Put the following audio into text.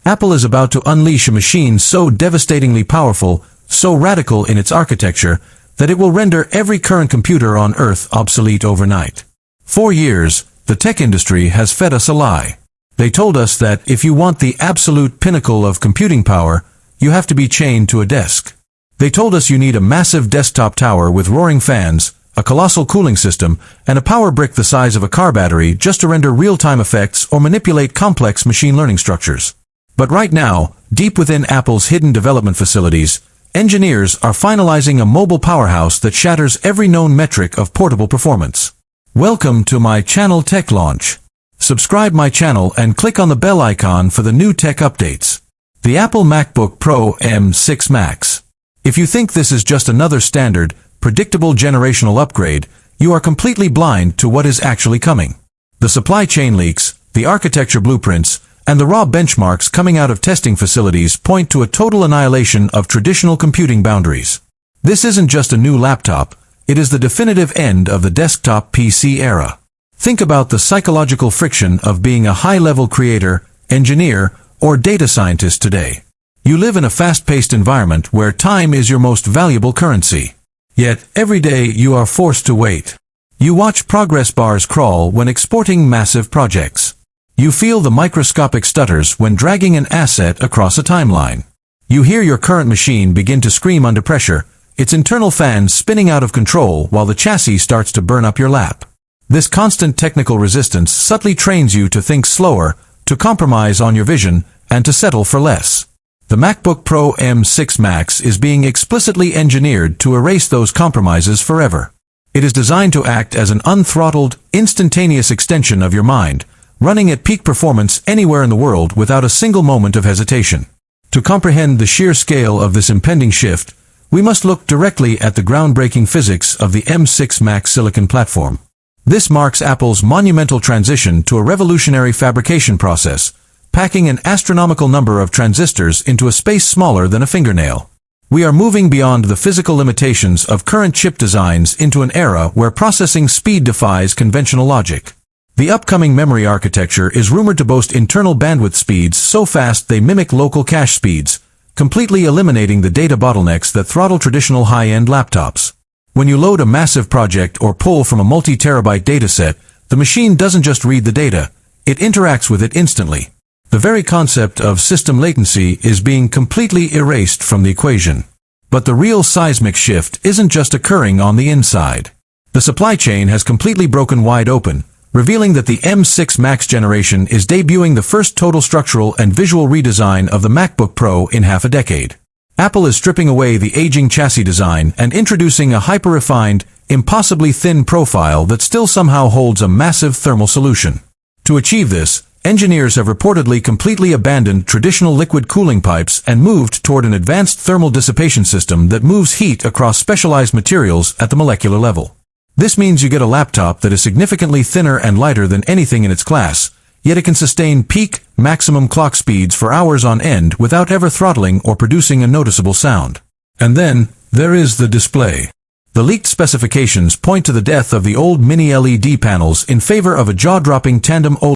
Apple is about to unleash a machine so devastatingly powerful, so radical in its architecture, that it will render every current computer on Earth obsolete overnight. For years, the tech industry has fed us a lie. They told us that if you want the absolute pinnacle of computing power, you have to be chained to a desk. They told us you need a massive desktop tower with roaring fans, a colossal cooling system, and a power brick the size of a car battery just to render real-time effects or manipulate complex machine learning structures. But right now, deep within Apple's hidden development facilities, engineers are finalizing a mobile powerhouse that shatters every known metric of portable performance. Welcome to my channel Tech Launch. Subscribe my channel and click on the bell icon for the new tech updates. The Apple MacBook Pro M6 Max. If you think this is just another standard, predictable generational upgrade, you are completely blind to what is actually coming. The supply chain leaks, the architecture blueprints, and the raw benchmarks coming out of testing facilities point to a total annihilation of traditional computing boundaries. This isn't just a new laptop, it is the definitive end of the desktop PC era. Think about the psychological friction of being a high-level creator, engineer, or data scientist today. You live in a fast-paced environment where time is your most valuable currency. Yet, every day you are forced to wait. You watch progress bars crawl when exporting massive projects. You feel the microscopic stutters when dragging an asset across a timeline. You hear your current machine begin to scream under pressure, its internal fans spinning out of control while the chassis starts to burn up your lap. This constant technical resistance subtly trains you to think slower, to compromise on your vision, and to settle for less. The MacBook Pro M6 Max is being explicitly engineered to erase those compromises forever. It is designed to act as an unthrottled, instantaneous extension of your mind, running at peak performance anywhere in the world without a single moment of hesitation. To comprehend the sheer scale of this impending shift, we must look directly at the groundbreaking physics of the M6 Max silicon platform. This marks Apple's monumental transition to a revolutionary fabrication process, packing an astronomical number of transistors into a space smaller than a fingernail. We are moving beyond the physical limitations of current chip designs into an era where processing speed defies conventional logic. The upcoming memory architecture is rumored to boast internal bandwidth speeds so fast they mimic local cache speeds, completely eliminating the data bottlenecks that throttle traditional high-end laptops. When you load a massive project or pull from a multi-terabyte dataset, the machine doesn't just read the data, it interacts with it instantly. The very concept of system latency is being completely erased from the equation. But the real seismic shift isn't just occurring on the inside. The supply chain has completely broken wide open, revealing that the M6 Max generation is debuting the first total structural and visual redesign of the MacBook Pro in half a decade. Apple is stripping away the aging chassis design and introducing a hyper-refined, impossibly thin profile that still somehow holds a massive thermal solution. To achieve this, engineers have reportedly completely abandoned traditional liquid cooling pipes and moved toward an advanced thermal dissipation system that moves heat across specialized materials at the molecular level. This means you get a laptop that is significantly thinner and lighter than anything in its class, yet it can sustain peak, maximum clock speeds for hours on end without ever throttling or producing a noticeable sound. And then, there is the display. The leaked specifications point to the death of the old mini LED panels in favor of a jaw-dropping tandem OLED